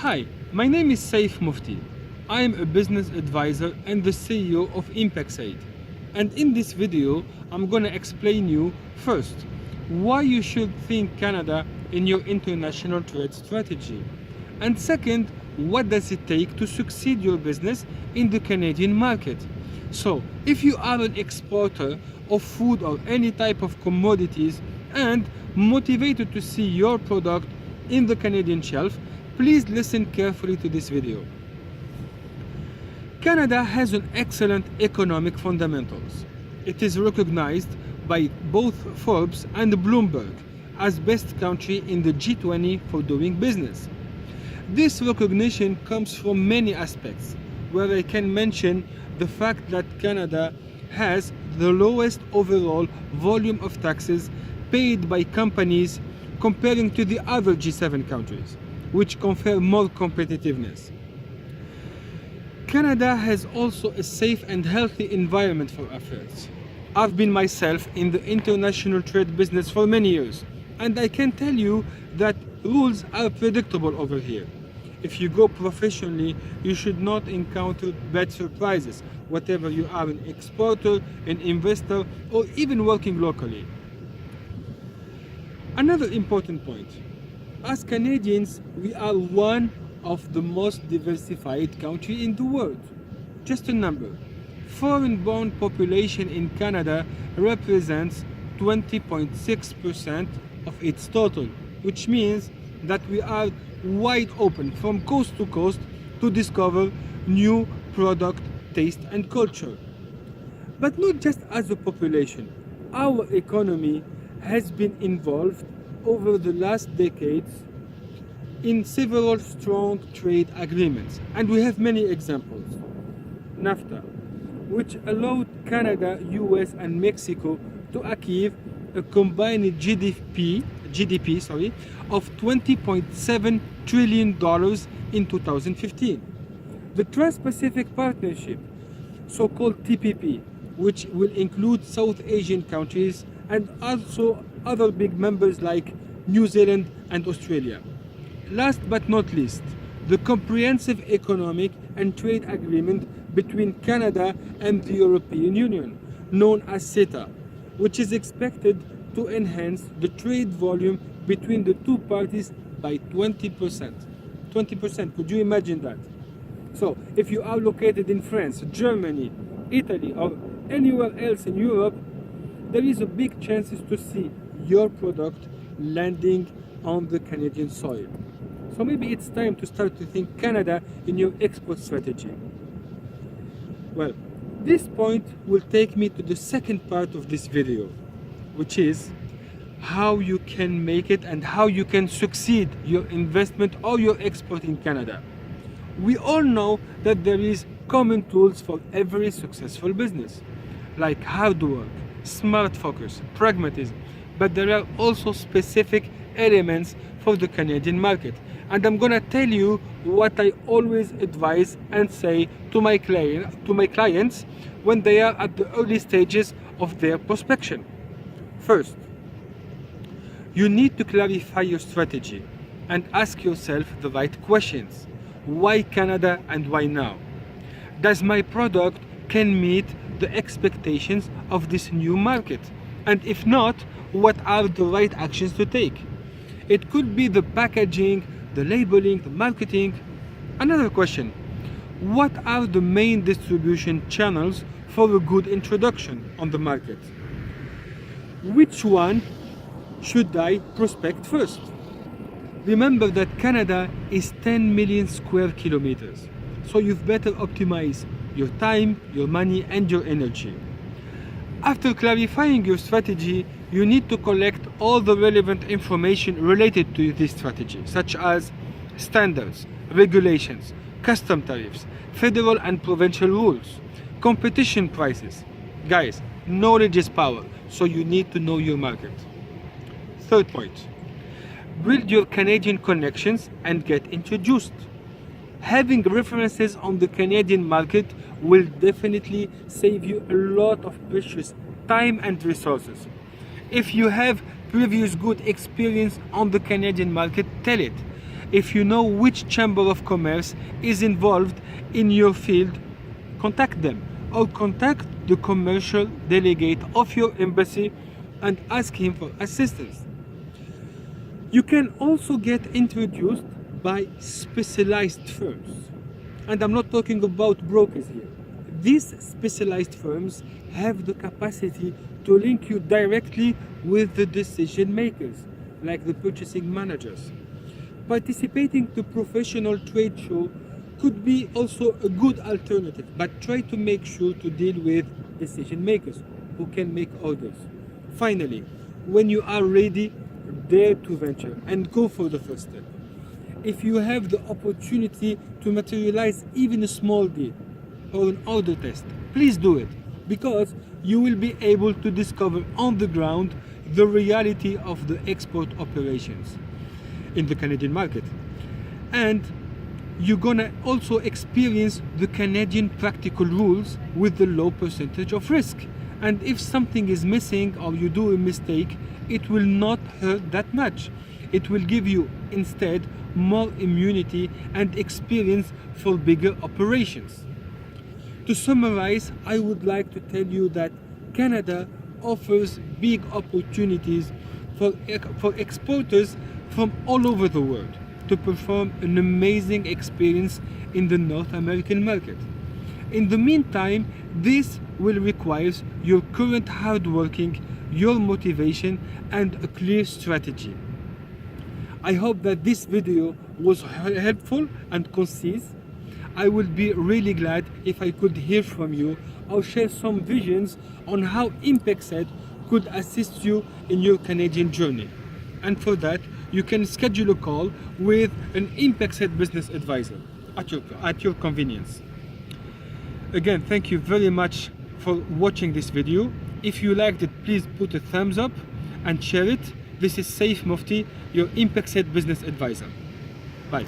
Hi, my name is Saif Mufti. I am a business advisor and the CEO of Impexaid. And in this video, I'm gonna explain you first, why you should think Canada in your international trade strategy. And second, what does it take to succeed your business in the Canadian market? So, if you are an exporter of food or any type of commodities and motivated to see your product in the Canadian shelf, please listen carefully to this video. Canada has an excellent economic fundamentals. It is recognized by both Forbes and Bloomberg as best country in the G20 for doing business. This recognition comes from many aspects, where I can mention the fact that Canada has the lowest overall volume of taxes paid by companies comparing to the other G7 countries, which confer more competitiveness. Canada has also a safe and healthy environment for affairs. I've been myself in the international trade business for many years, and I can tell you that rules are predictable over here. If you go professionally, you should not encounter bad surprises, whatever you are an exporter, an investor, or even working locally. Another important point. As Canadians, we are one of the most diversified countries in the world. Just a number. Foreign-born population in Canada represents 20.6% of its total, which means that we are wide open from coast to coast to discover new product, taste and culture. But not just as a population. Our economy has been involved over the last decades in several strong trade agreements, and we have many examples. NAFTA, which allowed Canada, US and Mexico to achieve a combined GDP of $20.7 trillion in 2015. The Trans-Pacific Partnership, so-called TPP, which will include South Asian countries and also other big members like New Zealand and Australia. Last but not least, the Comprehensive Economic and Trade Agreement between Canada and the European Union, known as CETA, which is expected to enhance the trade volume between the two parties by 20%. 20%, could you imagine that? So, if you are located in France, Germany, Italy, or anywhere else in Europe, there is a big chances to see your product landing on the Canadian soil. So maybe it's time to start to think Canada in your export strategy. Well, this point will take me to the second part of this video, which is how you can make it and how you can succeed your investment or your export in Canada. We all know that there is common tools for every successful business, like hard work, smart focus, pragmatism, but there are also specific elements for the Canadian market. And I'm gonna tell you what I always advise and say to my clients when they are at the early stages of their prospection. First, you need to clarify your strategy and ask yourself the right questions. Why Canada and why now? Does my product can meet the expectations of this new market? And if not, what are the right actions to take? It could be the packaging, the labeling, the marketing. Another question, what are the main distribution channels for a good introduction on the market? Which one should I prospect first? Remember that Canada is 10 million square kilometers, so you've better optimize your time, your money and your energy. After clarifying your strategy, you need to collect all the relevant information related to this strategy, such as standards, regulations, custom tariffs, federal and provincial rules, competition prices. Guys, knowledge is power, so you need to know your market. Third point, build your Canadian connections and get introduced. Having references on the Canadian market will definitely save you a lot of precious time and resources. If you have previous good experience on the Canadian market, tell it. If you know which chamber of commerce is involved in your field, contact them or contact the commercial delegate of your embassy and ask him for assistance. You can also get introduced by specialized firms. And I'm not talking about brokers here. These specialized firms have the capacity to link you directly with the decision makers, like the purchasing managers. Participating to professional trade show could be also a good alternative, but try to make sure to deal with decision makers who can make orders. Finally, when you are ready, dare to venture and go for the first step. If you have the opportunity to materialize even a small deal or an order test, please do it, because you will be able to discover on the ground the reality of the export operations in the Canadian market. And you're gonna also experience the Canadian practical rules with the low percentage of risk. And if something is missing or you do a mistake, it will not hurt that much. It will give you instead more immunity and experience for bigger operations. To summarize, I would like to tell you that Canada offers big opportunities for exporters from all over the world to perform an amazing experience in the North American market. In the meantime, this will require your current hard working, your motivation, and a clear strategy. I hope that this video was helpful and concise. I would be really glad if I could hear from you or share some visions on how Impexaid could assist you in your Canadian journey. And for that, you can schedule a call with an Impexaid business advisor at your convenience. Again, thank you very much for watching this video. If you liked it, please put a thumbs up and share it. This is Saif Mufti, your Impexaid business advisor. Bye.